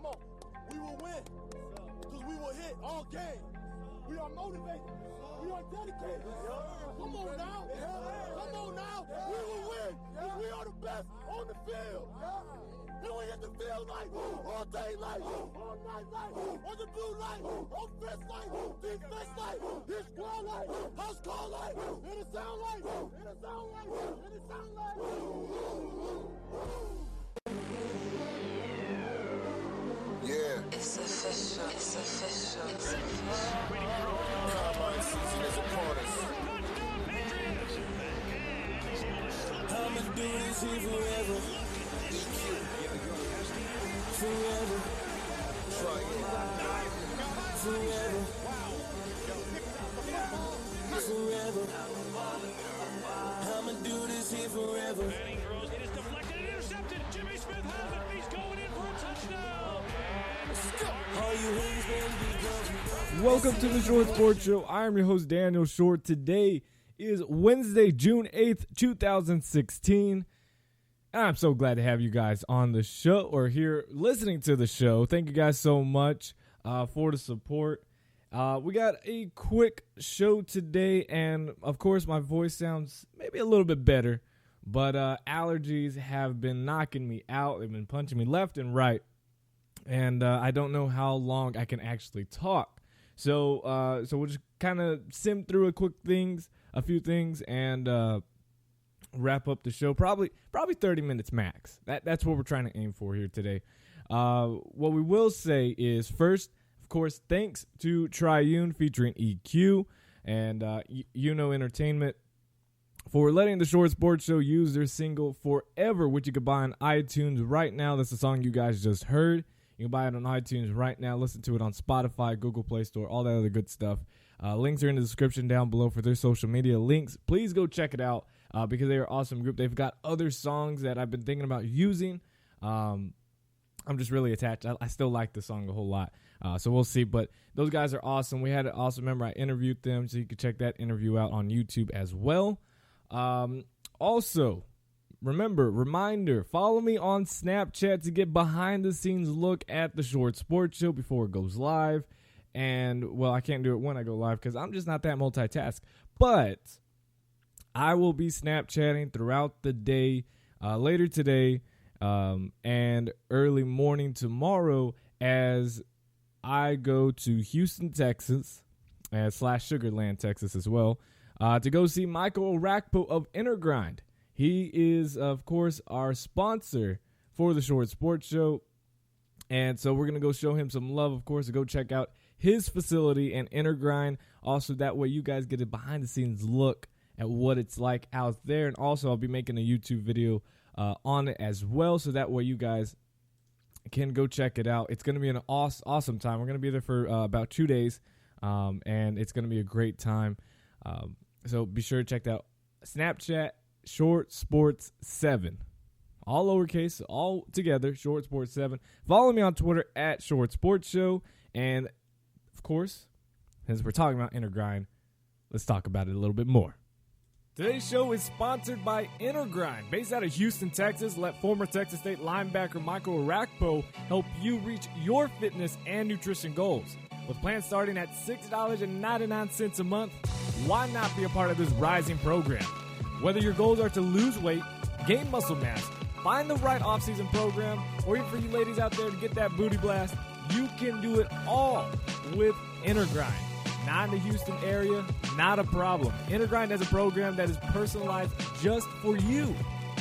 Come on. We will win. Because we will hit all game. We are motivated. We are dedicated. Come on now. Come on now. We will win. Because we are the best on the field. And we hit the field light, all day light, all night light, on the blue light, offense light, defense light, his squad light, house call light, and the sound light, and the sound light, and the sound light. Yeah. It's official. It's official. It's official. Combine season is upon us. I'ma do this here forever. Forever. Triune. Forever. Forever. I'ma do this here forever. Manning throws. It is deflected and intercepted. Jimmy Smith has it. He's going in for a touchdown. All you haters better be gone. Welcome to the Short Sports Show. I am your host, Daniel Short. Today is Wednesday, June 8th, 2016. I'm so glad to have you guys on the show or here listening to the show. Thank you guys so much for the support. We got a quick show today, and of course my voice sounds maybe a little bit better, but allergies have been knocking me out. They've been punching me left and right, and I don't know how long I can actually talk. So we'll just kind of sim through a few things, and wrap up the show. Probably 30 minutes max. That's what we're trying to aim for here today. What we will say is first, of course, thanks to Triune featuring EQ and UNO Entertainment for letting the Short Sports Show use their single Forever, which you can buy on iTunes right now. That's the song you guys just heard. You can buy it on iTunes right now. Listen to it on Spotify, Google Play Store, all that other good stuff. Links are in the description down below for their social media links. Please go check it out because they are an awesome group. They've got other songs that I've been thinking about using. I'm just really attached. I still like the song a whole lot. So we'll see. But those guys are awesome. We had an awesome member. I interviewed them, so you can check that interview out on YouTube as well. Also, reminder, follow me on Snapchat to get behind-the-scenes look at the Short Sports Show before it goes live. And, well, I can't do it when I go live because I'm just not that multitask. But I will be Snapchatting throughout the day, later today, and early morning tomorrow as I go to Houston, Texas, / Sugarland, Texas as well, to go see Michael Orakpo of InnerGrind. He is, of course, our sponsor for the Short Sports Show. And so we're going to go show him some love, of course, to go check out his facility and InnerGrind. Also, that way you guys get a behind-the-scenes look at what it's like out there. And also, I'll be making a YouTube video on it as well, so that way you guys can go check it out. It's going to be an awesome time. We're going to be there for about 2 days, and it's going to be a great time. So be sure to check out Snapchat, Short Sports 7. All lowercase, all together, Short Sports 7. Follow me on Twitter at Short Sports Show. And, of course, as we're talking about InnerGrind, let's talk about it a little bit more. Today's show is sponsored by InnerGrind. Based out of Houston, Texas, let former Texas State linebacker Michael Orakpo help you reach your fitness and nutrition goals. With plans starting at $6.99 a month, why not be a part of this rising program? Whether your goals are to lose weight, gain muscle mass, find the right off-season program, or even for you ladies out there to get that booty blast, you can do it all with InnerGrind. Not in the Houston area, not a problem. InnerGrind has a program that is personalized just for you.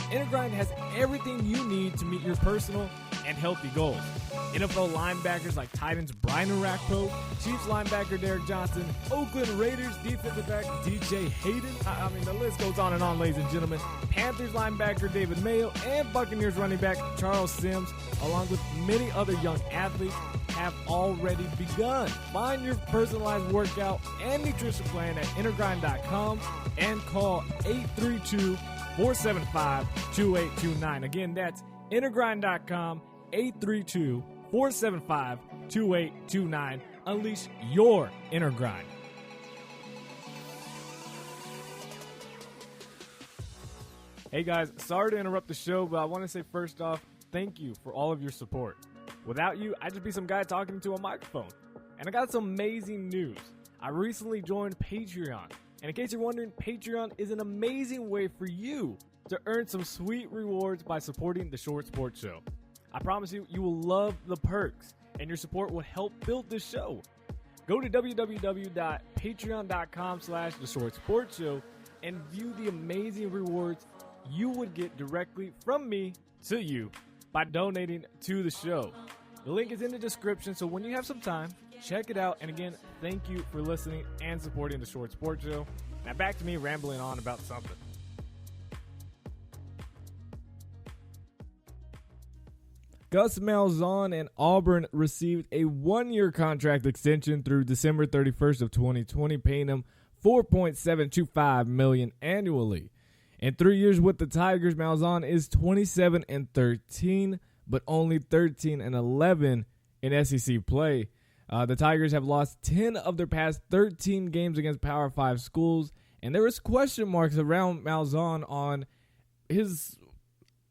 InnerGrind has everything you need to meet your personal and healthy goals. NFL linebackers like Titans Brian Orakpo, Chiefs linebacker Derek Johnson, Oakland Raiders defensive back DJ Hayden. I mean, the list goes on and on, ladies and gentlemen. Panthers linebacker David Mayo and Buccaneers running back Charles Sims, along with many other young athletes, have already begun. Find your personalized workout and nutrition plan at InnerGrind.com and call 832-475-2829. Again, that's InnerGrind.com, 832-475-2829. Unleash your inner grind. Hey guys, sorry to interrupt the show, but I want to say first off, thank you for all of your support. Without you, I'd just be some guy talking to a microphone. And I got some amazing news. I recently joined Patreon. And in case you're wondering, Patreon is an amazing way for you to earn some sweet rewards by supporting the Short Sports Show. I promise you, you will love the perks, and your support will help build this show. Go to www.patreon.com/theshortsportshow and view the amazing rewards you would get directly from me to you by donating to the show. The link is in the description, so when you have some time, check it out. And again, thank you for listening and supporting the Short Sports Show. Now back to me rambling on about something. Gus Malzahn and Auburn received a one-year contract extension through December 31st of 2020, paying him $4.725 million annually. In 3 years with the Tigers, Malzahn is 27-13, but only 13-11 in SEC play. The Tigers have lost 10 of their past 13 games against Power 5 schools, and there was question marks around Malzahn on his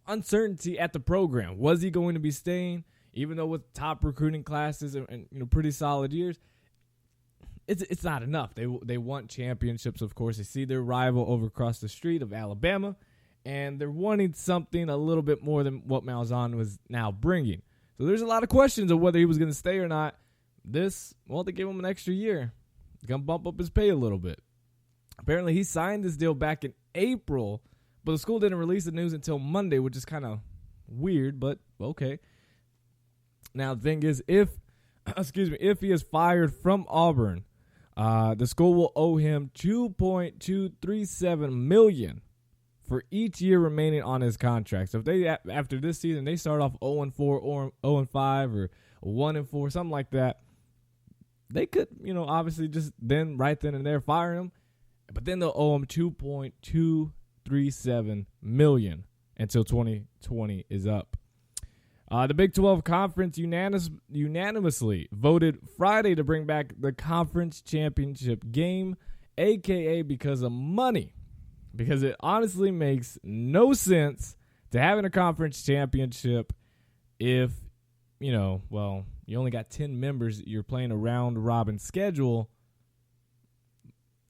uncertainty at the program. Was he going to be staying, even though with top recruiting classes and pretty solid years? It's not enough. They want championships, of course. They see their rival over across the street of Alabama, and they're wanting something a little bit more than what Malzahn was now bringing. So there's a lot of questions of whether he was going to stay or not. They gave him an extra year. They're going to bump up his pay a little bit. Apparently, he signed this deal back in April, but the school didn't release the news until Monday, which is kind of weird, but okay. Now, the thing is, if he is fired from Auburn, the school will owe him $2.237 million for each year remaining on his contract. So if they, after this season, they start off 0-4 or 0-5 or 1-4, something like that, they could, obviously just right then and there fire him, but then they'll owe him $2.237 million until 2020 is up. The Big 12 Conference unanimously voted Friday to bring back the conference championship game, a.k.a. because of money. Because it honestly makes no sense to having a conference championship if, you only got 10 members, you're playing a round-robin schedule.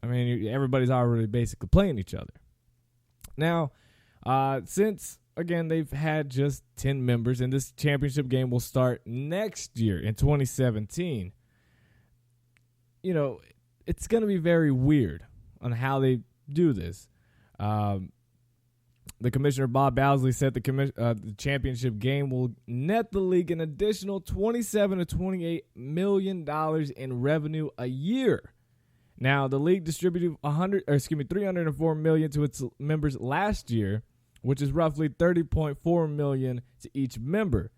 I mean, everybody's already basically playing each other. Now, since, again, they've had just 10 members, and this championship game will start next year in 2017, it's going to be very weird on how they do this. The commissioner, Bob Bowsley, said the championship game will net the league an additional $27 to $28 million in revenue a year. Now, the league distributed $304 million to its members last year, which is roughly $30.4 million to each member.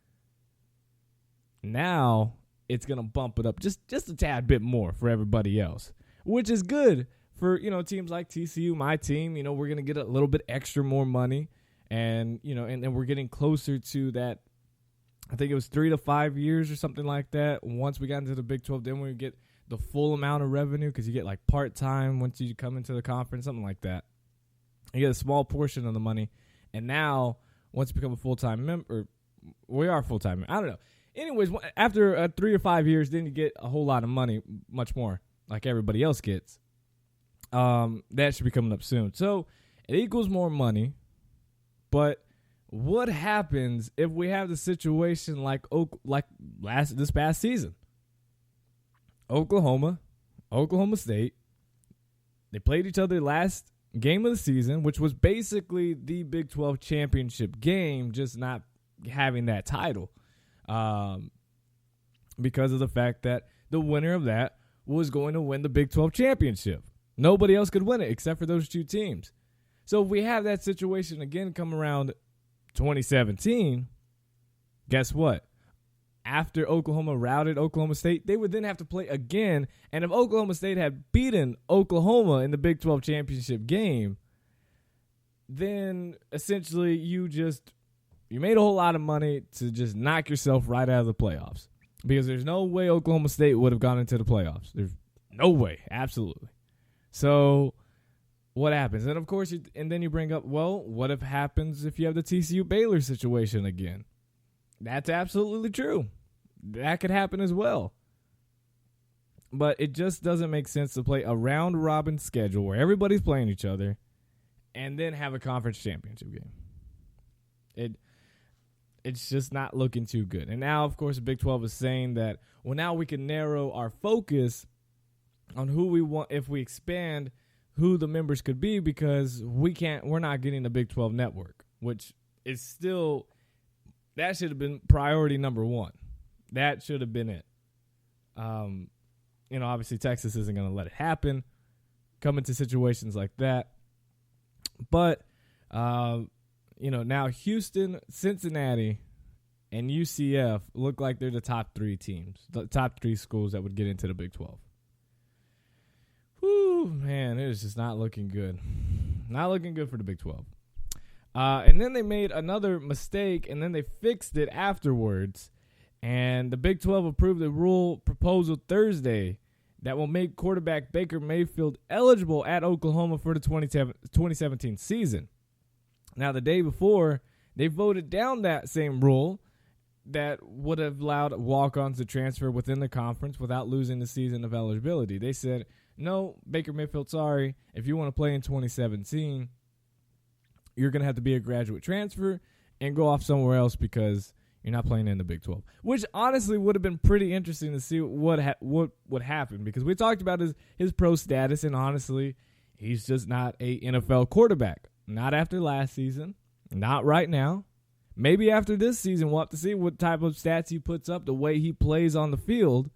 Now, it's going to bump it up just a tad bit more for everybody else, which is good for, teams like TCU, my team. We're going to get a little bit extra more money, and, and then we're getting closer to that. I think it was 3 to 5 years or something like that. Once we got into the Big 12, then we get the full amount of revenue, because you get like part-time once you come into the conference, something like that. You get a small portion of the money. And now, once you become a full-time member, we are full-time. I don't know. Anyways, after 3 or 5 years, then you get a whole lot of money, much more, like everybody else gets. That should be coming up soon. So it equals more money. But what happens if we have the situation like this past season? Oklahoma State, they played each other last game of the season, which was basically the Big 12 championship game, just not having that title, because of the fact that the winner of that was going to win the Big 12 championship. Nobody else could win it except for those two teams. So if we have that situation again come around 2017, guess what? After Oklahoma routed Oklahoma State, they would then have to play again. And if Oklahoma State had beaten Oklahoma in the Big 12 championship game, then essentially you made a whole lot of money to just knock yourself right out of the playoffs. Because there's no way Oklahoma State would have gone into the playoffs. There's no way. Absolutely. So what happens? And, of course, then you bring up, well, what happens if you have the TCU Baylor situation again? That's absolutely true. that could happen as well. But it just doesn't make sense to play a round-robin schedule where everybody's playing each other and then have a conference championship game. It's just not looking too good. And now, of course, the Big 12 is saying that, well, now we can narrow our focus on who we want if we expand who the members could be, because we're not getting the Big 12 network, which is still, that should have been priority number one. That should have been it. Obviously Texas isn't going to let it happen, come into situations like that. But, now Houston, Cincinnati, and UCF look like they're the top three teams, the top three schools that would get into the Big 12. Whew, man, it is just not looking good. Not looking good for the Big 12. And then they made another mistake, and then they fixed it afterwards. And the Big 12 approved a rule proposal Thursday that will make quarterback Baker Mayfield eligible at Oklahoma for the 2017 season. Now, the day before, they voted down that same rule that would have allowed walk-ons to transfer within the conference without losing the season of eligibility. They said, no, Baker Mayfield, sorry. If you want to play in 2017, you're going to have to be a graduate transfer and go off somewhere else because you're not playing in the Big 12, which honestly would have been pretty interesting to see what would happen, because we talked about his pro status, and honestly, he's just not a NFL quarterback. Not after last season, not right now. Maybe after this season, we'll have to see what type of stats he puts up, the way he plays on the field.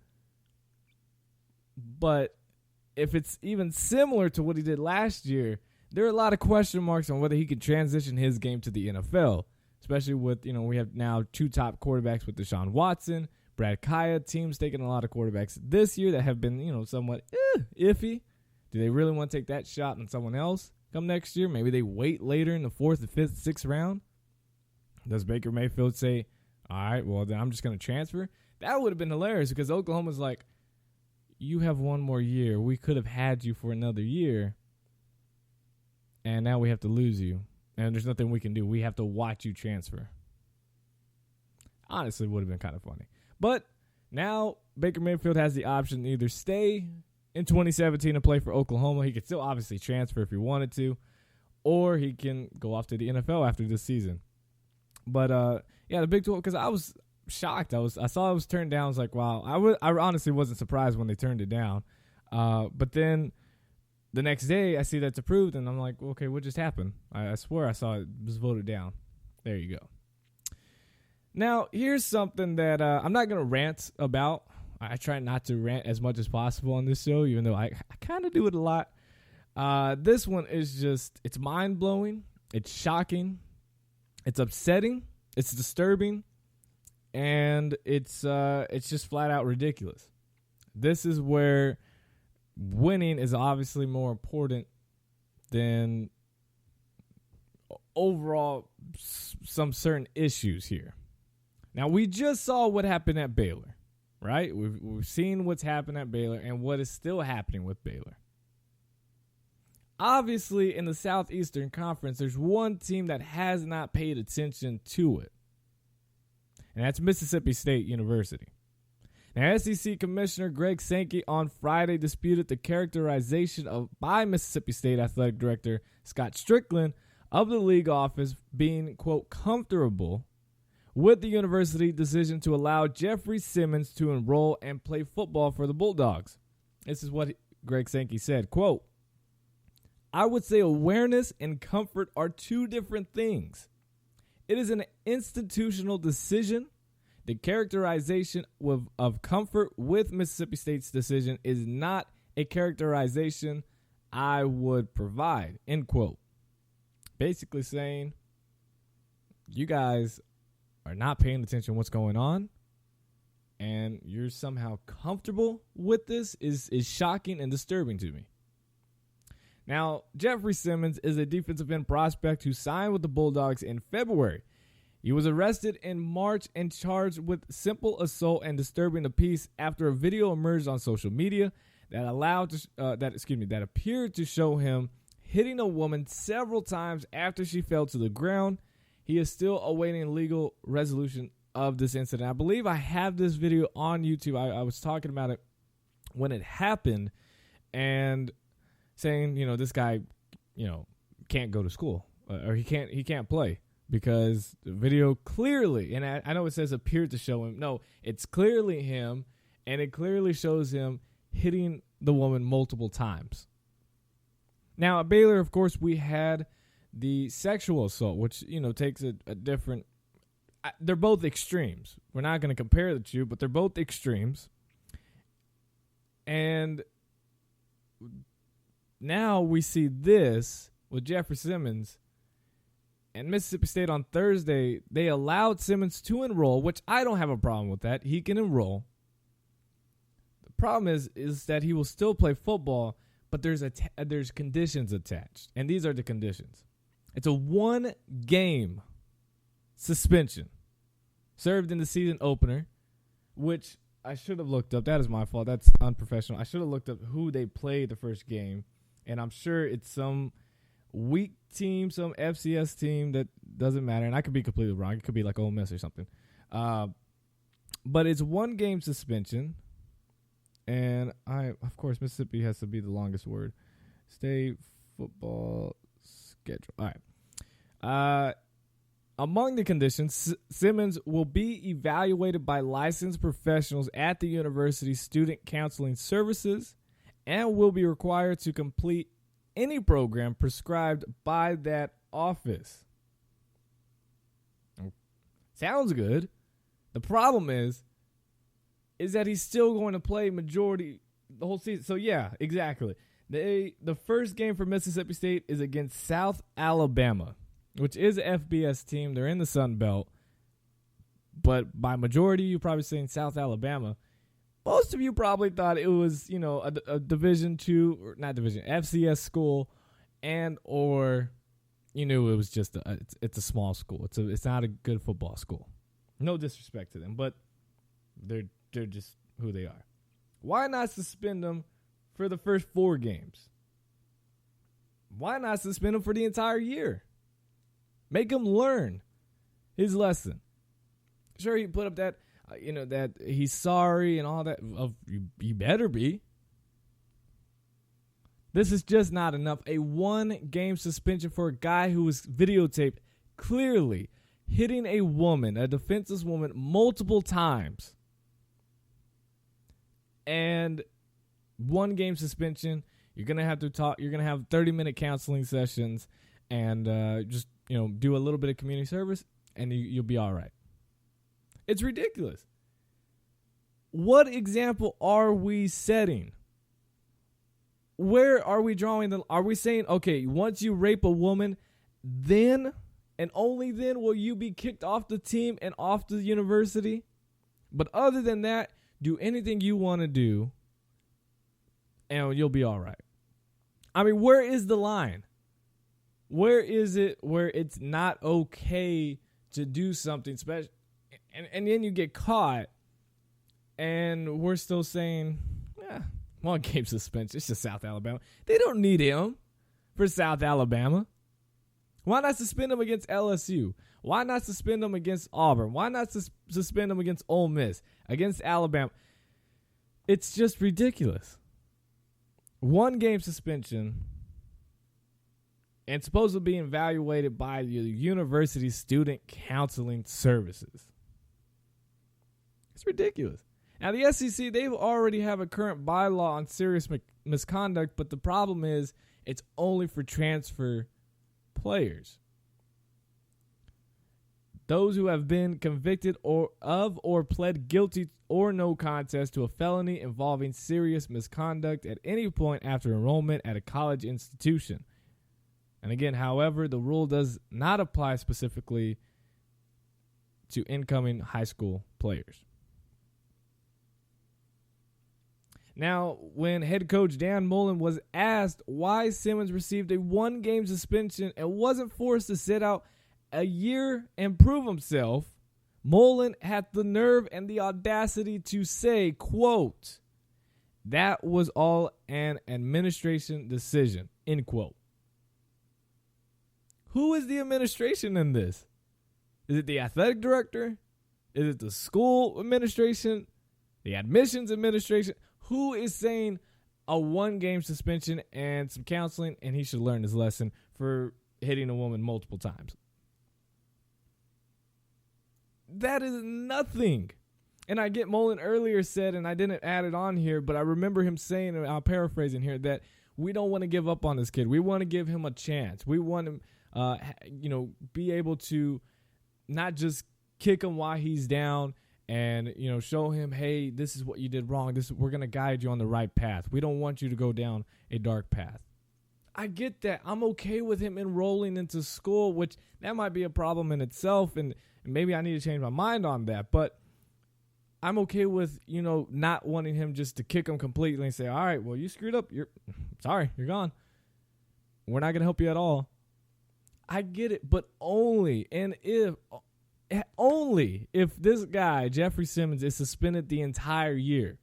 But if it's even similar to what he did last year, there are a lot of question marks on whether he can transition his game to the NFL. Especially with, we have now two top quarterbacks with Deshaun Watson, Brad Kaya. Teams taking a lot of quarterbacks this year that have been, somewhat iffy. Do they really want to take that shot on someone else come next year? Maybe they wait later in the 4th, the 5th, 6th round. Does Baker Mayfield say, all right, well, then I'm just going to transfer? That would have been hilarious, because Oklahoma's like, you have one more year. We could have had you for another year, and now we have to lose you. And there's nothing we can do. We have to watch you transfer. Honestly, it would have been kind of funny. But now Baker Mayfield has the option to either stay in 2017 and play for Oklahoma. He could still obviously transfer if he wanted to, or he can go off to the NFL after this season. But, the Big 12, because I was shocked. I saw it was turned down. I was like, wow. I honestly wasn't surprised when they turned it down. But then the next day, I see that's approved, and I'm like, okay, what just happened? I swear I saw it was voted down. There you go. Now, here's something that I'm not going to rant about. I try not to rant as much as possible on this show, even though I kind of do it a lot. This one is just, it's mind-blowing. It's shocking. It's upsetting. It's disturbing. And it's just flat out ridiculous. This is where winning is obviously more important than overall some certain issues here. Now, we just saw what happened at Baylor, right? We've seen what's happened at Baylor and what is still happening with Baylor. Obviously, in the Southeastern Conference, there's one team that has not paid attention to it, and that's Mississippi State University. Now, SEC Commissioner Greg Sankey on Friday disputed the characterization by Mississippi State Athletic Director Scott Strickland of the league office being, quote, comfortable with the university decision to allow Jeffrey Simmons to enroll and play football for the Bulldogs. This is what Greg Sankey said, quote, I would say awareness and comfort are two different things. It is an institutional decision. The characterization of comfort with Mississippi State's decision is not a characterization I would provide, end quote. Basically saying, you guys are not paying attention to what's going on, and you're somehow comfortable with this is shocking and disturbing to me. Now, Jeffrey Simmons is a defensive end prospect who signed with the Bulldogs in February. He was arrested in March and charged with simple assault and disturbing the peace after a video emerged on social media that appeared to show him hitting a woman several times after she fell to the ground. He is still awaiting legal resolution of this incident. I believe I have this video on YouTube. I was talking about it when it happened and saying, this guy, can't go to school or he can't play because the video clearly, and I know it says appeared to show him. No, it's clearly him, and it clearly shows him hitting the woman multiple times. Now, at Baylor, of course, we had the sexual assault, which, takes a different... They're both extremes. We're not going to compare the two, but they're both extremes. And now we see this with Jeffrey Simmons. And Mississippi State on Thursday, they allowed Simmons to enroll, which I don't have a problem with that. He can enroll. The problem is that he will still play football, but there's conditions attached. And these are the conditions. It's a 1-game suspension served in the season opener, which I should have looked up. That is my fault. That's unprofessional. I should have looked up who they played the first game, and I'm sure it's some weak team, some FCS team that doesn't matter, and I could be completely wrong. It could be like Ole Miss or something. But it's 1-game suspension, and of course, Mississippi has to be the longest word. State football schedule. All right. Among the conditions, Simmons will be evaluated by licensed professionals at the university's student counseling services and will be required to complete any program prescribed by that office. Sounds good. The problem is that he's still going to play majority the whole season. So, yeah, exactly. The first game for Mississippi State is against South Alabama, which is an FBS team. They're in the Sun Belt. But by majority, you're probably saying South Alabama. Most of you probably thought it was, a Division II, or not Division, FCS school, and or you knew it was just it's a small school. It's not a good football school. No disrespect to them, but they're just who they are. Why not suspend them for the first 4 games? Why not suspend them for the entire year? Make him learn his lesson. Sure, he put up that, that he's sorry and all that. You better be. This is just not enough. A 1-game suspension for a guy who was videotaped clearly hitting a woman, a defenseless woman, multiple times. And 1-game suspension. You're going to have to talk. You're going to have 30-minute counseling sessions and just do a little bit of community service, and you'll be all right. It's ridiculous. What example are we setting? Where are we drawing are we saying, okay, once you rape a woman, then and only then will you be kicked off the team and off the university? But other than that, do anything you want to do, and you'll be all right. I mean, where is the line? Where is it where it's not okay to do something special, and then you get caught, and we're still saying, 1-game suspension. It's just South Alabama. They don't need him for South Alabama. Why not suspend him against LSU? Why not suspend him against Auburn? Why not suspend him against Ole Miss, against Alabama? It's just ridiculous. 1-game suspension. And supposed to be evaluated by the university's student counseling services. It's ridiculous. Now, the SEC, they already have a current bylaw on serious misconduct, but the problem is it's only for transfer players. Those who have been convicted or pled guilty or no contest to a felony involving serious misconduct at any point after enrollment at a college institution. And again, however, the rule does not apply specifically to incoming high school players. Now, when head coach Dan Mullen was asked why Simmons received a 1-game suspension and wasn't forced to sit out a year and prove himself, Mullen had the nerve and the audacity to say, quote, "That was all an administration decision," end quote. Who is the administration in this? Is it the athletic director? Is it the school administration, the admissions administration? Who is saying a 1-game suspension and some counseling, and he should learn his lesson for hitting a woman multiple times? That is nothing. And I get Mullen earlier said, and I didn't add it on here, but I remember him saying, and I'll paraphrase in here, that we don't want to give up on this kid. We want to give him a chance. We want him, be able to not just kick him while he's down and, show him, hey, this is what you did wrong. We're going to guide you on the right path. We don't want you to go down a dark path. I get that. I'm okay with him enrolling into school, which that might be a problem in itself, and maybe I need to change my mind on that. But I'm okay with, not wanting him just to kick him completely and say, all right, well, you screwed up. You're gone. We're not going to help you at all. I get it, but only if this guy, Jeffrey Simmons, is suspended the entire year.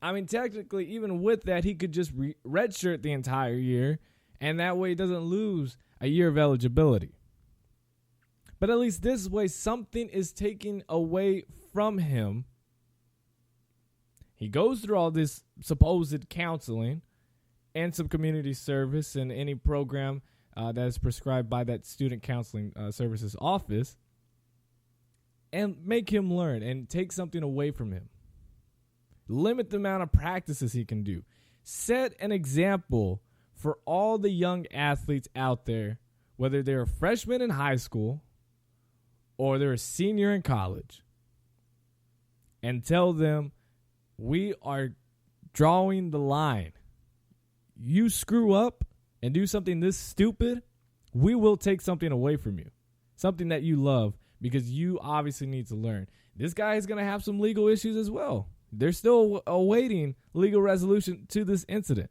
I mean, technically, even with that, he could just redshirt the entire year, and that way he doesn't lose a year of eligibility. But at least this way, something is taken away from him. He goes through all this supposed counseling and some community service and any program that is prescribed by that student counseling services office, and make him learn and take something away from him. Limit the amount of practices he can do. Set an example for all the young athletes out there, whether they're a freshman in high school or they're a senior in college, and tell them, we are drawing the line. You screw up and do something this stupid, we will take something away from you. Something that you love, because you obviously need to learn. This guy is going to have some legal issues as well. They're still awaiting legal resolution to this incident.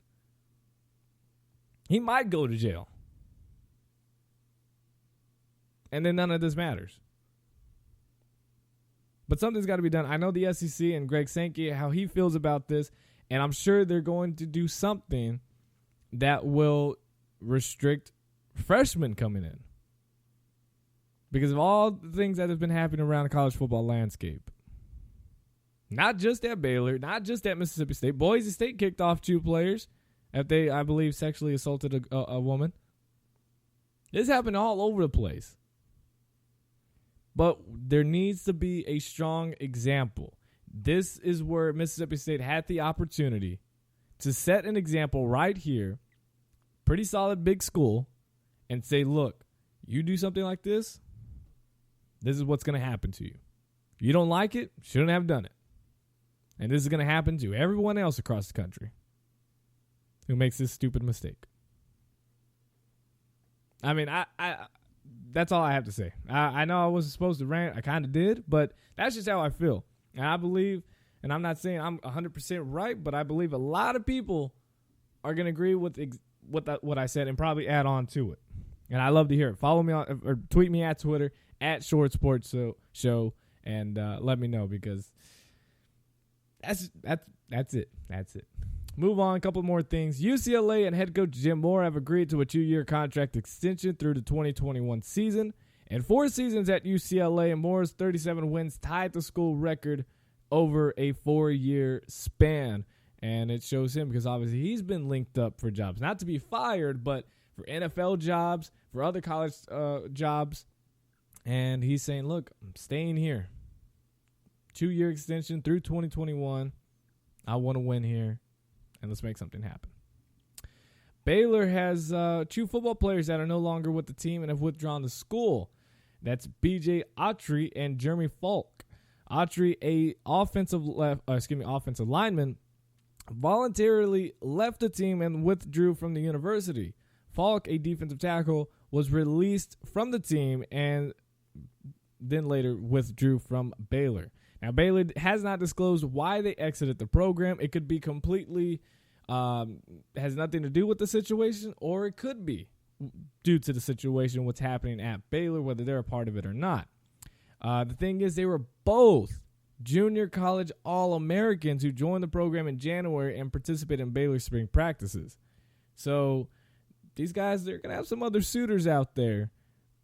He might go to jail. And then none of this matters. But something's got to be done. I know the SEC and Greg Sankey, how he feels about this, and I'm sure they're going to do something that will restrict freshmen coming in. Because of all the things that have been happening around the college football landscape. Not just at Baylor, not just at Mississippi State. Boise State kicked off 2 players after they, I believe, sexually assaulted a woman. This happened all over the place. But there needs to be a strong example. This is where Mississippi State had the opportunity to set an example right here, pretty solid big school, and say, look, you do something like this, this is what's going to happen to you. If you don't like it, shouldn't have done it. And this is going to happen to everyone else across the country who makes this stupid mistake. I mean, I that's all I have to say. I know I wasn't supposed to rant. I kind of did, but that's just how I feel. And I believe, and I'm not saying I'm 100% right, but I believe a lot of people are going to agree with what I said and probably add on to it. And I love to hear it. Follow me on, or tweet me at Twitter at Short Sports Show, and let me know, because that's it. That's it. Move on. A couple more things. UCLA and head coach Jim Moore have agreed to a 2-year contract extension through the 2021 season. And 4 seasons at UCLA, and Moore's 37 wins tied the school record over a 4-year span. And it shows him, because obviously he's been linked up for jobs. Not to be fired, but for NFL jobs, for other college jobs. And he's saying, look, I'm staying here. 2-year extension through 2021. I want to win here, and let's make something happen. Baylor has 2 football players that are no longer with the team and have withdrawn the school. That's B.J. Autry and Jeremy Falk. Autry, a offensive lineman, voluntarily left the team and withdrew from the university. Falk, a defensive tackle, was released from the team and then later withdrew from Baylor. Now, Baylor has not disclosed why they exited the program. It could be completely has nothing to do with the situation, or it could be due to the situation, what's happening at Baylor, whether they're a part of it or not. The thing is, they were both junior college All-Americans who joined the program in January and participated in Baylor spring practices. So these guys, they're going to have some other suitors out there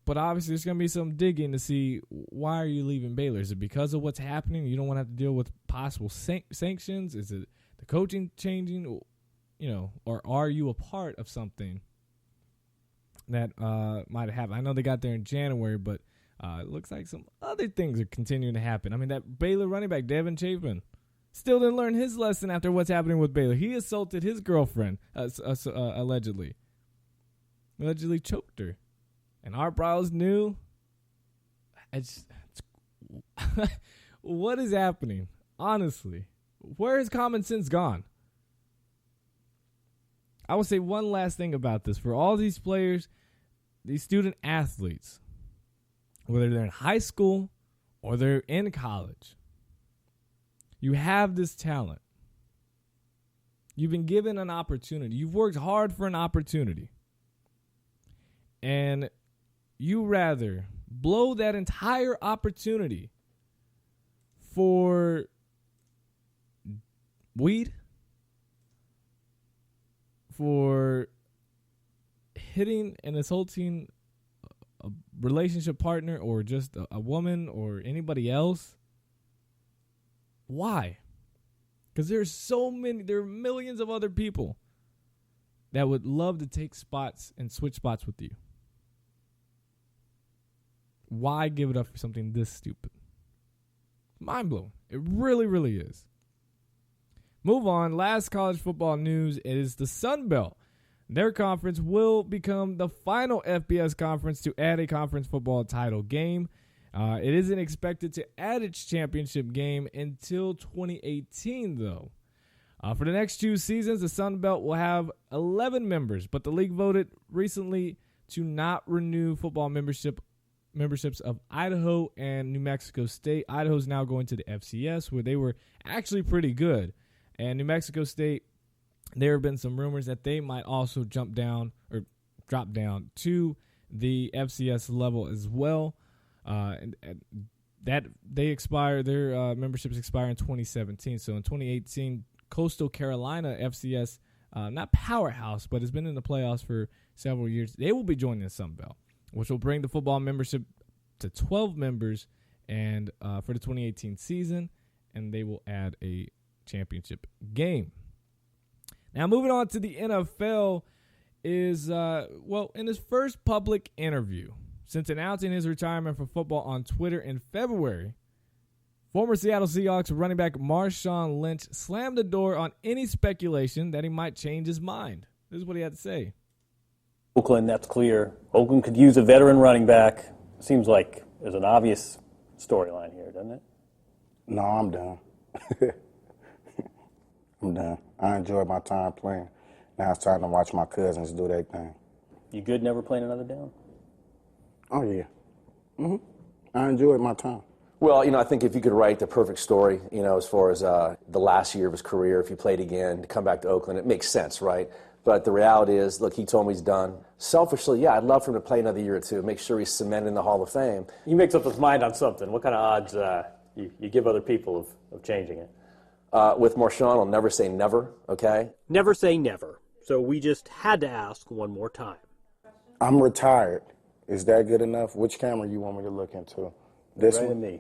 But obviously there's going to be some digging to see why are you leaving Baylor? Is it because of what's happening? You don't want to have to deal with possible sanctions? Is it the coaching changing? Or are you a part of something that might have happened? I know they got there in January, but it looks like some other things are continuing to happen. I mean, that Baylor running back, Devin Chapin, still didn't learn his lesson after what's happening with Baylor. He assaulted his girlfriend, allegedly. Allegedly choked her. And our brows knew. What is happening? Honestly, where has common sense gone? I will say one last thing about this. For all these players, these student athletes, whether they're in high school or they're in college, you have this talent. You've been given an opportunity. You've worked hard for an opportunity. And you rather blow that entire opportunity for weed, for hitting and assaulting a relationship partner or just a woman or anybody else. Why? Because there are millions of other people that would love to take spots and switch spots with you. Why give it up for something this stupid? Mind-blowing. It really, really is. Move on. Last college football news is the Sun Belt. Their conference will become the final FBS conference to add a conference football title game. It isn't expected to add its championship game until 2018, though. For the next 2 seasons, the Sun Belt will have 11 members, but the league voted recently to not renew football memberships of Idaho and New Mexico State. Idaho's now going to the FCS, where they were actually pretty good. And New Mexico State, there have been some rumors that they might also drop down to the FCS level as well. And that they expire, their memberships expire in 2017. So in 2018, Coastal Carolina FCS, not powerhouse, but has been in the playoffs for several years. They will be joining the Sun Belt, which will bring the football membership to 12 members and for the 2018 season, and they will add a championship game. Now, moving on to the NFL is, in his first public interview since announcing his retirement from football on Twitter in February, former Seattle Seahawks running back Marshawn Lynch slammed the door on any speculation that he might change his mind. This is what he had to say. Oakland, that's clear. Oakland could use a veteran running back. Seems like there's an obvious storyline here, doesn't it? No, I'm done. I'm done. I enjoyed my time playing. Now it's time to watch my cousins do their thing. You good never playing another down? Oh, yeah. I enjoyed my time. Well, I think if you could write the perfect story, as far as the last year of his career, if he played again, to come back to Oakland, it makes sense, right? But the reality is, look, he told me he's done. Selfishly, yeah, I'd love for him to play another year or two, make sure he's cemented in the Hall of Fame. He makes up his mind on something. What kind of odds you give other people of changing it? With Marshawn, I'll never say never, okay? Never say never. So we just had to ask one more time. I'm retired. Is that good enough? Which camera you want me to look into? This right one? Me.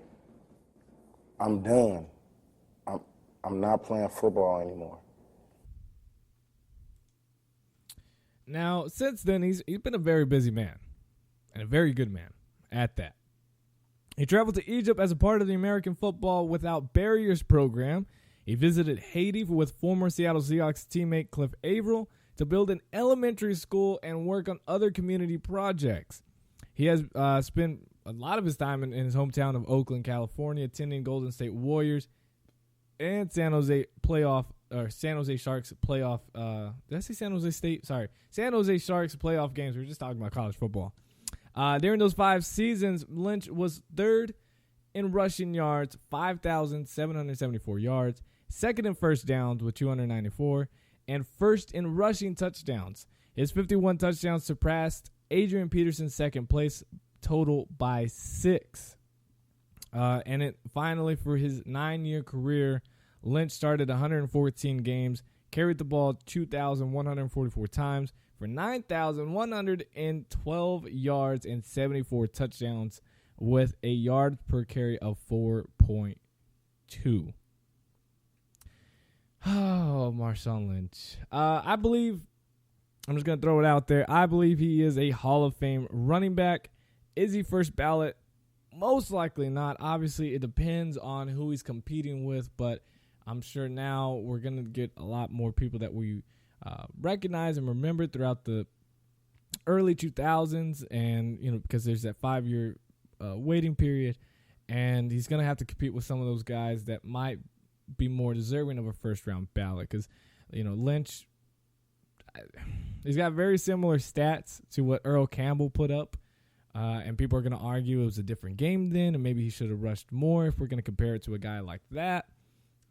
I'm done. I'm not playing football anymore. Now, since then, he's been a very busy man, and a very good man at that. He traveled to Egypt as a part of the American Football Without Barriers program. He visited Haiti with former Seattle Seahawks teammate Cliff Averill to build an elementary school and work on other community projects. He has spent a lot of his time in his hometown of Oakland, California, attending Golden State Warriors and San Jose Sharks playoff. Did I say San Jose State? Sorry. San Jose Sharks playoff games. We were just talking about college football. During those 5 seasons, Lynch was third in rushing yards, 5,774 yards, second in first downs with 294, and first in rushing touchdowns. His 51 touchdowns surpassed Adrian Peterson's second place total by 6. And finally, for his 9-year career, Lynch started 114 games, carried the ball 2,144 times, for 9,112 yards and 74 touchdowns with a yard per carry of 4.2. Oh, Marshawn Lynch. I believe, I'm just going to throw it out there, I believe he is a Hall of Fame running back. Is he first ballot? Most likely not. Obviously, it depends on who he's competing with, but I'm sure now we're going to get a lot more people that we recognize and remember throughout the early 2000s, and because there's that 5-year waiting period, and he's going to have to compete with some of those guys that might be more deserving of a first-round ballot, because Lynch, he's got very similar stats to what Earl Campbell put up, and people are going to argue it was a different game then, and maybe he should have rushed more if we're going to compare it to a guy like that.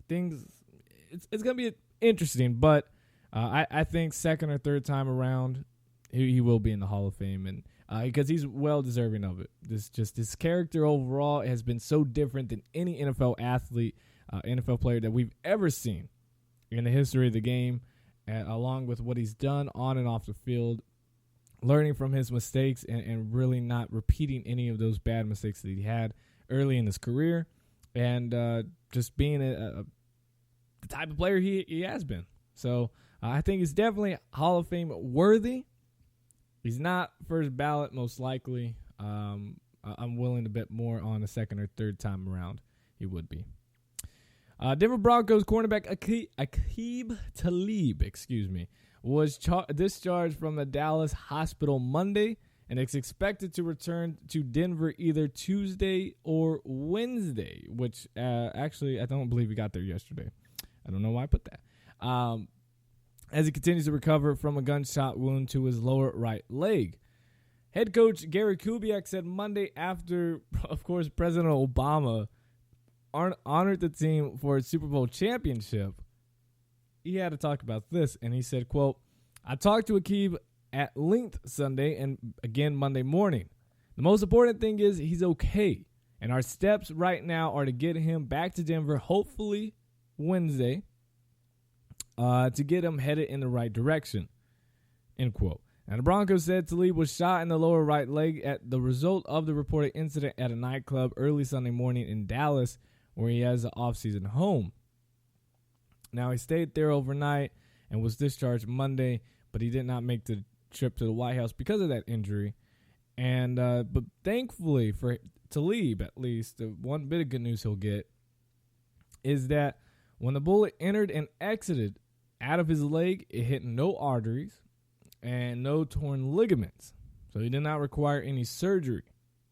It's going to be interesting, but I think second or third time around, he will be in the Hall of Fame, and because he's well deserving of it. His character overall has been so different than any NFL athlete, NFL player that we've ever seen in the history of the game, along with what he's done on and off the field, learning from his mistakes and really not repeating any of those bad mistakes that he had early in his career, and just being the type of player he has been. So I think he's definitely Hall of Fame worthy. He's not first ballot, most likely. I'm willing to bet more on a second or third time around he would be. Denver Broncos cornerback Aqib Talib, was discharged from the Dallas hospital Monday, and is expected to return to Denver either Tuesday or Wednesday, which actually I don't believe he got there yesterday. I don't know why I put that. As he continues to recover from a gunshot wound to his lower right leg. Head coach Gary Kubiak said Monday after, of course, President Obama honored the team for its Super Bowl championship. He had to talk about this, and he said, quote, "I talked to Aqib at length Sunday and again Monday morning. The most important thing is he's okay, and our steps right now are to get him back to Denver, hopefully Wednesday, to get him headed in the right direction," end quote. Now, the Broncos said Talib was shot in the lower right leg at the result of the reported incident at a nightclub early Sunday morning in Dallas, where he has an off-season home. Now, he stayed there overnight and was discharged Monday, but he did not make the trip to the White House because of that injury. And but thankfully for Talib, at least, the one bit of good news he'll get is that when the bullet entered and exited out of his leg, it hit no arteries and no torn ligaments. So he did not require any surgery,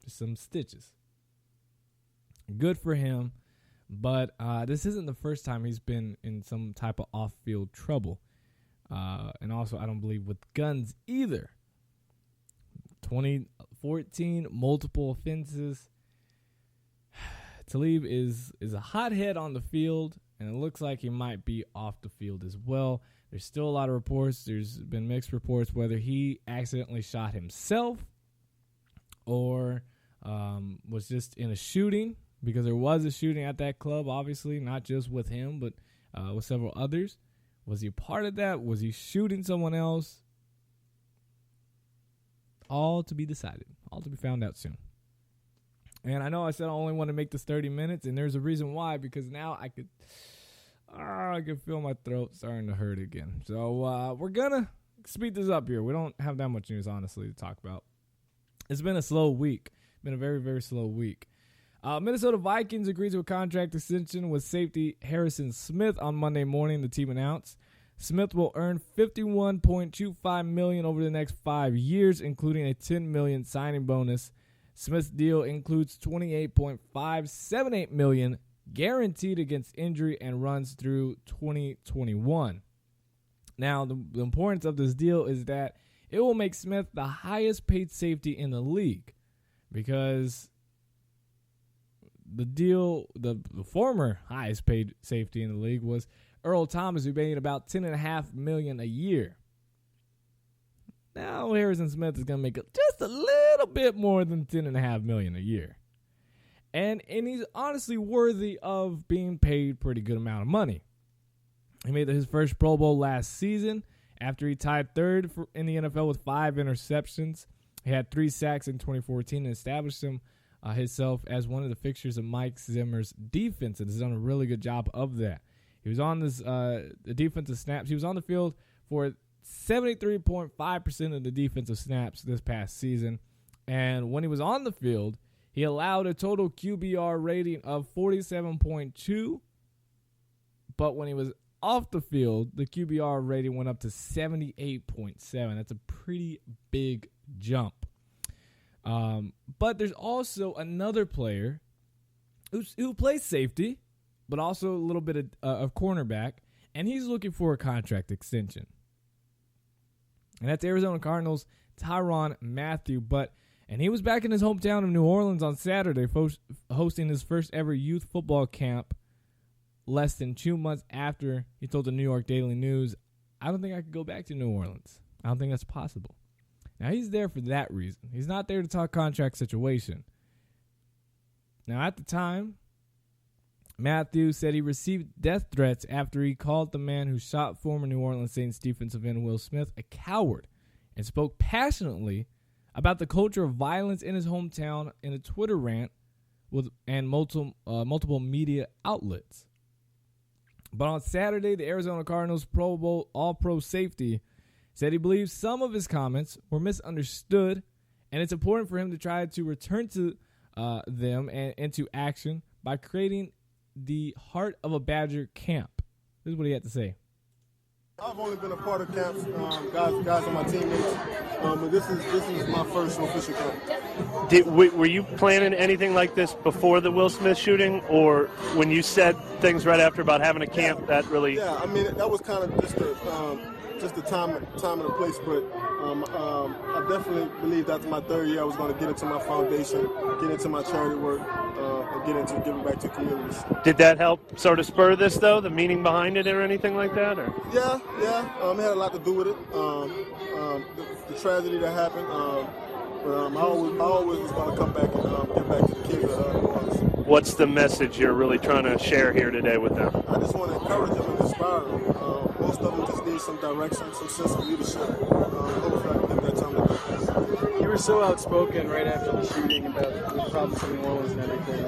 just some stitches. Good for him. But this isn't the first time he's been in some type of off-field trouble. And also, I don't believe with guns either. 2014, multiple offenses. Talib is a hothead on the field, and it looks like he might be off the field as well. There's still a lot of reports. There's been mixed reports whether he accidentally shot himself or was just in a shooting, because there was a shooting at that club, obviously, not just with him, but with several others. Was he a part of that? Was he shooting someone else? All to be decided. All to be found out soon. And I know I said I only want to make this 30 minutes, and there's a reason why, because now I could feel my throat starting to hurt again. So we're going to speed this up here. We don't have that much news, honestly, to talk about. It's been a slow week. Been a very, very slow week. Minnesota Vikings agreed to a contract extension with safety Harrison Smith on Monday morning, the team announced. Smith will earn $51.25 million over the next 5 years, including a $10 million signing bonus. Smith's deal includes $28.578 million guaranteed against injury and runs through 2021. Now, the importance of this deal is that it will make Smith the highest paid safety in the league, because the former highest paid safety in the league was Earl Thomas, who made about $10.5 million a year. Now Harrison Smith is going to make just a little bit more than $10.5 million a year. And he's honestly worthy of being paid pretty good amount of money. He made his first Pro Bowl last season, after he tied third in the NFL with 5 interceptions. He had 3 sacks in 2014 and established himself as one of the fixtures of Mike Zimmer's defense, and has done a really good job of that. He was on the defensive snaps. He was on the field for 73.5% of the defensive snaps this past season. And when he was on the field, he allowed a total QBR rating of 47.2. But when he was off the field, the QBR rating went up to 78.7. That's a pretty big jump. But there's also another player who plays safety, but also a little bit of cornerback, and he's looking for a contract extension. And that's Arizona Cardinals Tyrann Mathieu. And he was back in his hometown of New Orleans on Saturday, hosting his first ever youth football camp less than 2 months after he told the New York Daily News, "I don't think I could go back to New Orleans. I don't think that's possible." Now, he's there for that reason. He's not there to talk contract situation. Now, at the time, Mathieu said he received death threats after he called the man who shot former New Orleans Saints defensive end Will Smith a coward, and spoke passionately about the culture of violence in his hometown in a Twitter rant and multiple media outlets. But on Saturday, the Arizona Cardinals Pro Bowl All-Pro safety said he believes some of his comments were misunderstood, and it's important for him to try to return to them and into action by creating the Heart of a Badger camp. This is what he had to say. I've only been a part of camps, guys on my teammates, but this is my first official camp. Were you planning anything like this before the Will Smith shooting, or when you said things right after about having a camp, that really? Yeah, I mean, that was kind of just the time and the place, but I definitely believed after my third year I was going to get into my foundation, get into my charity work, and get into giving back to communities. Did that help sort of spur this, though, the meaning behind it or anything like that? Or? Yeah, it had a lot to do with it, the tragedy that happened, but I always was going to come back and get back to the kids that New Orleans. What's the message you're really trying to share here today with them? I just want to encourage them and inspire them. Most of them just need some direction, some sense of leadership. Hopefully I can give that time to them. You were so outspoken right after the shooting about the problems in New Orleans and everything.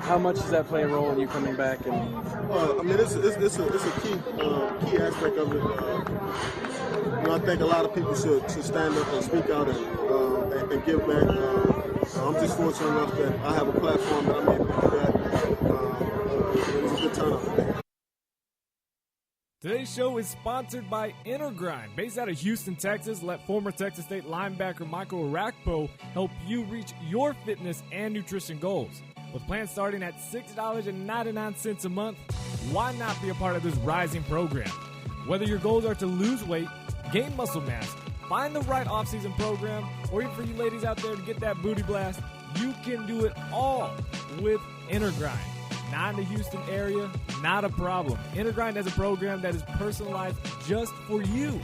How much does that play a role in you coming back? And I mean, it's a key aspect of it. I think a lot of people should stand up and speak out and give back. I'm just fortunate enough that I have a platform that I'm able to do that. It was a good turnout. Today's show is sponsored by InnerGrind. Based out of Houston, Texas, let former Texas State linebacker Michael Orakpo help you reach your fitness and nutrition goals. With plans starting at $6.99 a month, why not be a part of this rising program? Whether your goals are to lose weight, gain muscle mass, find the right off-season program, or even for you ladies out there to get that booty blast, you can do it all with InnerGrind. Not in the Houston area, not a problem. InnerGrind has a program that is personalized just for you.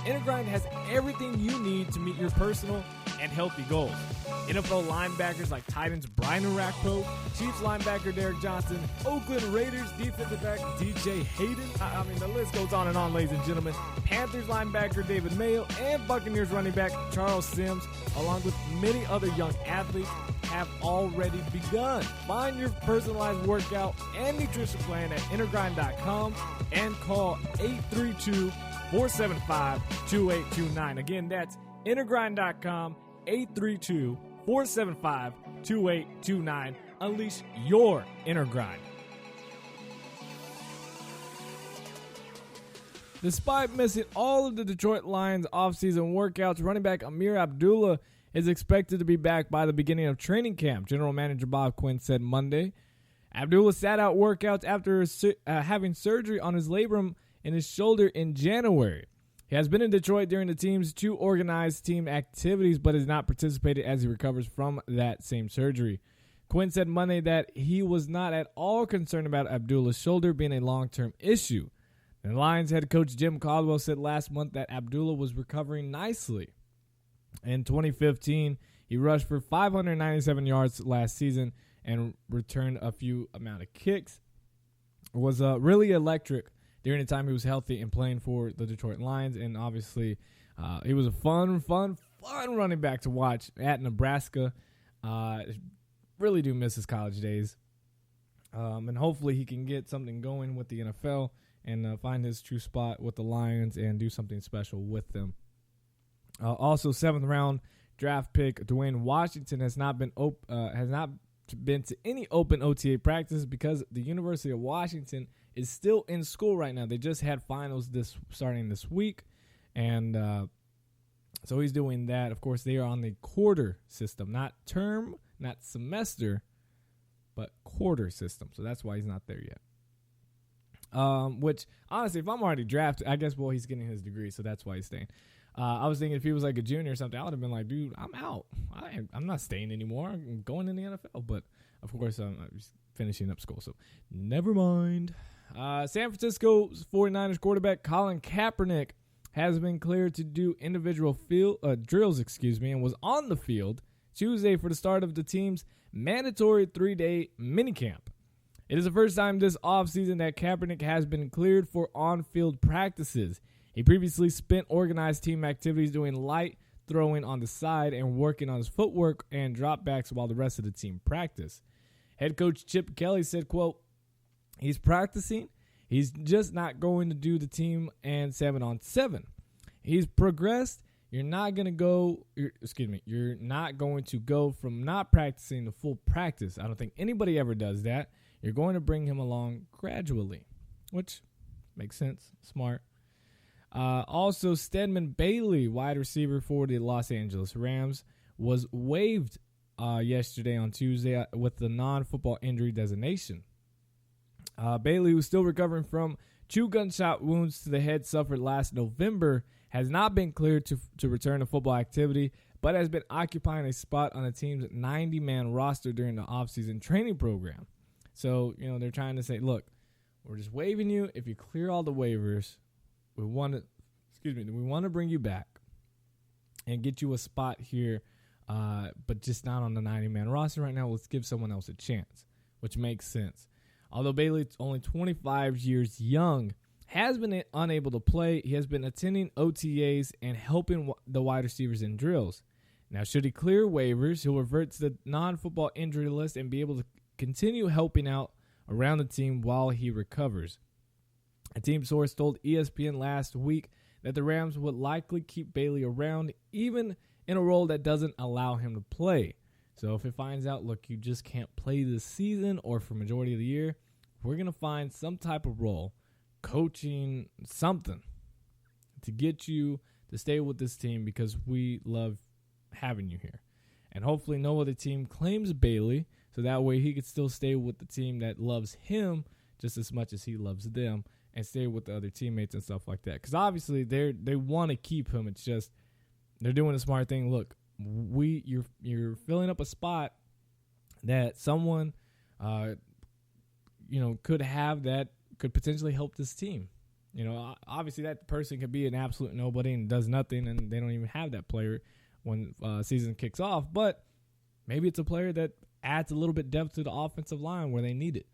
InnerGrind has everything you need to meet your personal and healthy goals. NFL linebackers like Titans Brian Orakpo, Chiefs linebacker Derek Johnson, Oakland Raiders defensive back DJ Hayden. I mean, the list goes on and on, ladies and gentlemen. Panthers linebacker David Mayo and Buccaneers running back Charles Sims, along with many other young athletes, have already begun. Find your personalized workout and nutrition plan at InnerGrind.com and call 832-475-2829. Again, that's InnerGrind.com, 832-475-2829. Unleash your inner grind. Despite missing all of the Detroit Lions offseason workouts, running back Amir Abdullah is expected to be back by the beginning of training camp, General Manager Bob Quinn said Monday. Abdullah sat out workouts after having surgery on his labrum in his shoulder in January. He has been in Detroit during the team's 2 organized team activities, but has not participated as he recovers from that same surgery. Quinn said Monday that he was not at all concerned about Abdullah's shoulder being a long-term issue. The Lions head coach Jim Caldwell said last month that Abdullah was recovering nicely. In 2015, he rushed for 597 yards last season and returned a few amount of kicks. Was really electric during the time he was healthy and playing for the Detroit Lions. And obviously, he was a fun running back to watch at Nebraska. Really do miss his college days. And hopefully he can get something going with the NFL and find his true spot with the Lions and do something special with them. Also, 7th round draft pick Dwayne Washington has not been to any open OTA practice because the University of Washington is still in school right now. They just had finals starting this week, and so he's doing that. Of course, they are on the quarter system, not term, not semester, but quarter system. So that's why he's not there yet. Which, honestly, if I'm already drafted, I guess, well, he's getting his degree, so that's why he's staying. I was thinking if he was like a junior or something, I would have been like, dude, I'm out. I'm not staying anymore. I'm going in the NFL. But, of course, I'm just finishing up school, so never mind. San Francisco 49ers quarterback Colin Kaepernick has been cleared to do individual drills, and was on the field Tuesday for the start of the team's mandatory 3-day minicamp. It is the first time this offseason that Kaepernick has been cleared for on-field practices. He previously spent organized team activities doing light throwing on the side and working on his footwork and dropbacks while the rest of the team practiced. Head coach Chip Kelly said, quote, "He's practicing. He's just not going to do the team and 7-on-7. He's progressed. You're not going to go from not practicing to full practice. I don't think anybody ever does that. You're going to bring him along gradually," which makes sense, smart. Also, Stedman Bailey, wide receiver for the Los Angeles Rams, was waived yesterday on Tuesday with the non-football injury designation. Bailey, who's still recovering from 2 gunshot wounds to the head suffered last November, has not been cleared to return to football activity, but has been occupying a spot on the team's 90-man roster during the offseason training program. So, they're trying to say, look, we're just waiving you. If you clear all the waivers, we want to bring you back and get you a spot here, but just not on the 90-man roster right now. Let's give someone else a chance, which makes sense. Although Bailey's only 25 years young, has been unable to play. He has been attending OTAs and helping the wide receivers in drills. Now, should he clear waivers, he'll revert to the non-football injury list and be able to continue helping out around the team while he recovers. A team source told ESPN last week that the Rams would likely keep Bailey around even in a role that doesn't allow him to play. So if it finds out, look, you just can't play this season or for majority of the year, we're going to find some type of role, coaching, something, to get you to stay with this team because we love having you here. And hopefully no other team claims Bailey, so that way he could still stay with the team that loves him just as much as he loves them and stay with the other teammates and stuff like that. Because obviously they want to keep him. It's just they're doing a smart thing. Look, you're filling up a spot that someone could have that could potentially help this team. Obviously that person could be an absolute nobody and does nothing, and they don't even have that player when season kicks off. But maybe it's a player that adds a little bit depth to the offensive line where they need it.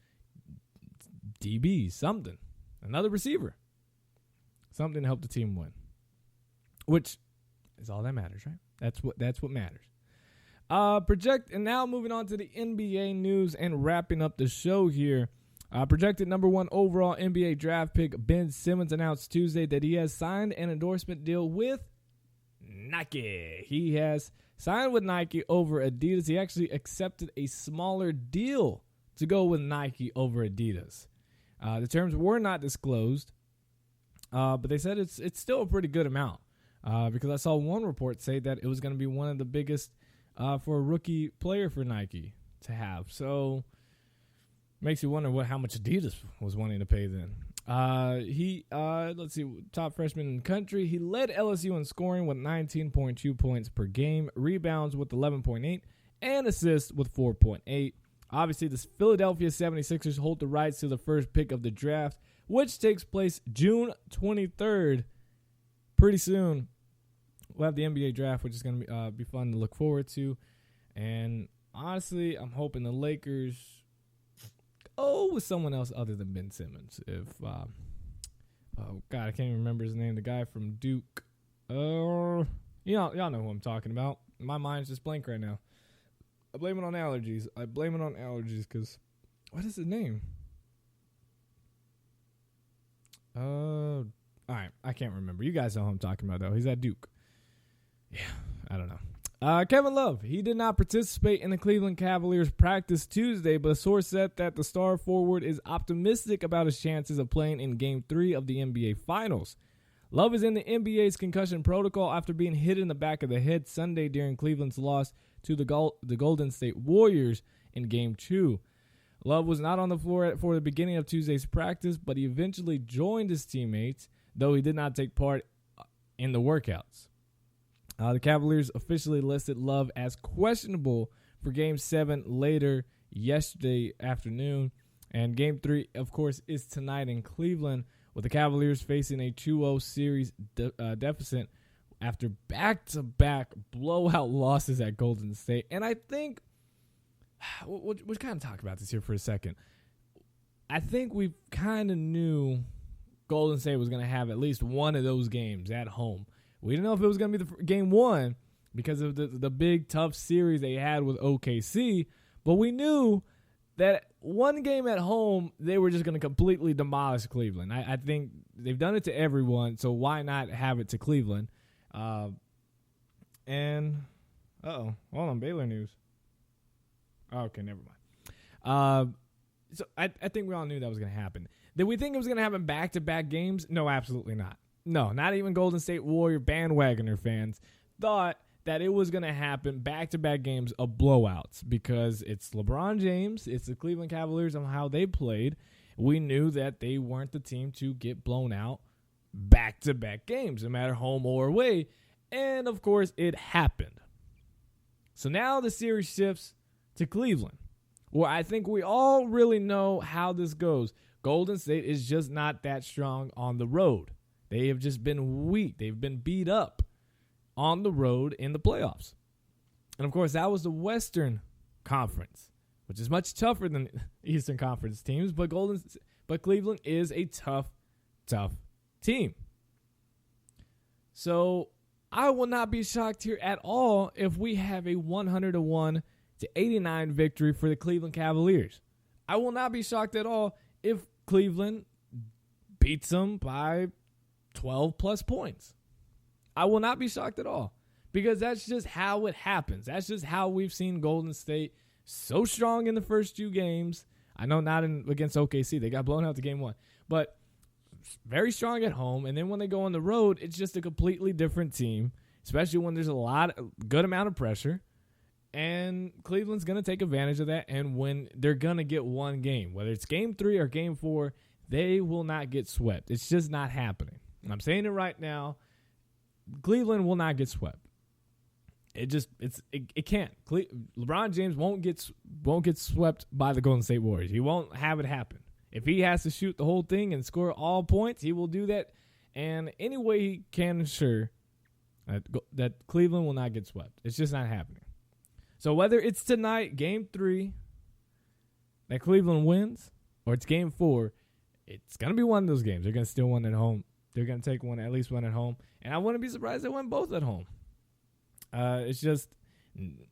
DB, something. Another receiver. Something to help the team win. Which is all that matters, right? That's what matters. And now moving on to the NBA news and wrapping up the show here. Projected number 1 overall NBA draft pick Ben Simmons announced Tuesday that he has signed an endorsement deal with Nike. He has signed with Nike over Adidas. He actually accepted a smaller deal to go with Nike over Adidas. The terms were not disclosed, but they said it's still a pretty good amount because I saw one report say that it was going to be one of the biggest for a rookie player for Nike to have. So makes you wonder how much Adidas was wanting to pay then. Let's see, top freshman in the country. He led LSU in scoring with 19.2 points per game, rebounds with 11.8, and assists with 4.8. Obviously, the Philadelphia 76ers hold the rights to the first pick of the draft, which takes place June 23rd. Pretty soon, we'll have the NBA draft, which is going to be fun to look forward to. And honestly, I'm hoping the Lakers go with someone else other than Ben Simmons. If Oh God, I can't even remember his name. The guy from Duke. Y'all know who I'm talking about. My mind's just blank right now. I blame it on allergies. Because what is his name? All right, I can't remember. You guys know who I'm talking about, though. He's at Duke. Yeah, I don't know. Kevin Love, he did not participate in the Cleveland Cavaliers practice Tuesday, but a source said that the star forward is optimistic about his chances of playing in Game 3 of the NBA Finals. Love is in the NBA's concussion protocol after being hit in the back of the head Sunday during Cleveland's loss to the Golden State Warriors in Game 2. Love was not on the floor for the beginning of Tuesday's practice, but he eventually joined his teammates, though he did not take part in the workouts. The Cavaliers officially listed Love as questionable for Game 7 later yesterday afternoon. And Game 3, of course, is tonight in Cleveland, with the Cavaliers facing a 2-0 series deficit after back-to-back blowout losses at Golden State. And I think we'll kind of talk about this here for a second. I think we kind of knew Golden State was going to have at least one of those games at home. We didn't know if it was going to be the Game 1 because of the big, tough series they had with OKC, but we knew that one game at home, they were just going to completely demolish Cleveland. I think they've done it to everyone, so why not have it to Cleveland? Hold on, Baylor news. Okay, never mind. So I think we all knew that was going to happen. Did we think it was going to happen back-to-back games? No, absolutely not. No, not even Golden State Warrior bandwagoner fans thought that it was going to happen back-to-back games of blowouts because it's LeBron James, it's the Cleveland Cavaliers and how they played. We knew that they weren't the team to get blown out back-to-back games, no matter home or away. And, of course, it happened. So now the series shifts to Cleveland, where I think we all really know how this goes. Golden State is just not that strong on the road. They have just been weak. They've been beat up on the road in the playoffs. And, of course, that was the Western Conference, which is much tougher than Eastern Conference teams, but Cleveland is a tough team. So I will not be shocked here at all if we have a 101-89 victory for the Cleveland Cavaliers. I will not be shocked at all if Cleveland beats them by 12-plus points. I will not be shocked at all because that's just how it happens. That's just how we've seen Golden State so strong in the first 2 games. I know not against OKC. They got blown out to Game 1. But very strong at home. And then when they go on the road, it's just a completely different team, especially when there's a good amount of pressure. And Cleveland's going to take advantage of that. And when they're going to get one game, whether it's Game 3 or Game 4, they will not get swept. It's just not happening. And I'm saying it right now. Cleveland will not get swept. It can't. LeBron James won't get swept by the Golden State Warriors. He won't have it happen. If he has to shoot the whole thing and score all points, he will do that. And any way he can ensure that Cleveland will not get swept. It's just not happening. So whether it's tonight, Game 3, that Cleveland wins, or it's Game 4, it's going to be one of those games. They're going to steal one at home. They're going to take at least one at home. And I wouldn't be surprised they win both at home. It's just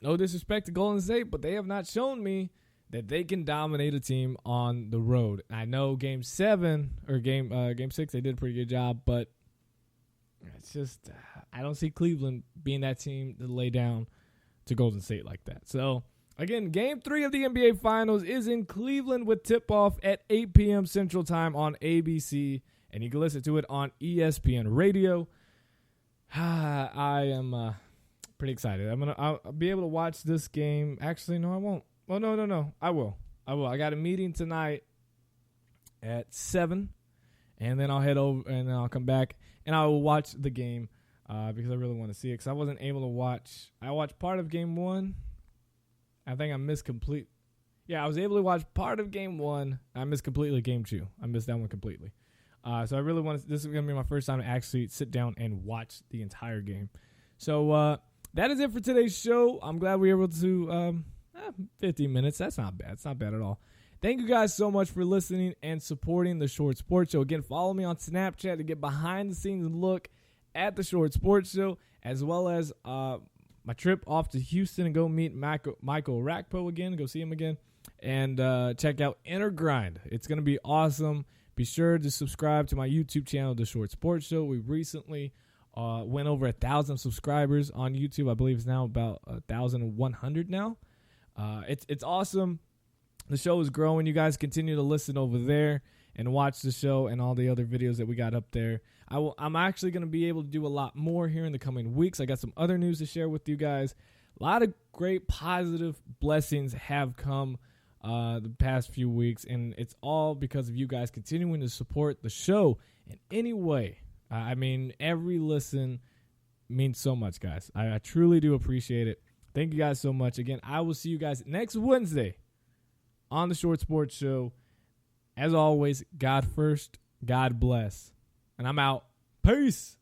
no disrespect to Golden State, but they have not shown me that they can dominate a team on the road. I know Game 7 or Game 6, they did a pretty good job, but it's just I don't see Cleveland being that team to lay down to Golden State like that. So, again, Game 3 of the NBA Finals is in Cleveland with tip-off at 8 p.m. Central Time on ABC, and you can listen to it on ESPN Radio. I am pretty excited. I'll be able to watch this game. Actually, no, I won't. Oh, no. I will. I got a meeting tonight at 7, and then I'll head over, and then I'll come back, and I will watch the game because I really want to see it because I wasn't able to watch. I watched part of Game 1. I think I missed complete. Yeah, I was able to watch part of Game 1. I missed completely Game 2. I missed that one completely. So I really want to. This is going to be my first time to actually sit down and watch the entire game. So that is it for today's show. I'm glad we were able to 50 minutes. That's not bad. It's not bad at all. Thank you guys so much for listening and supporting the Short Sports Show. Again, follow me on Snapchat to get behind-the-scenes look at the Short Sports Show, as well as my trip off to Houston and go meet Michael Rakpo again, go see him again, and check out InnerGrind. It's going to be awesome. Be sure to subscribe to my YouTube channel, The Short Sports Show. We recently went over 1,000 subscribers on YouTube. I believe it's now about 1,100 now. It's awesome. The show is growing. You guys continue to listen over there and watch the show and all the other videos that we got up there. I'm actually going to be able to do a lot more here in the coming weeks. I got some other news to share with you guys. A lot of great positive blessings have come the past few weeks, and it's all because of you guys continuing to support the show in any way. I mean, every listen means so much, guys. I truly do appreciate it. Thank you guys so much. Again, I will see you guys next Wednesday on the Short Sports Show. As always, God first, God bless. And I'm out. Peace.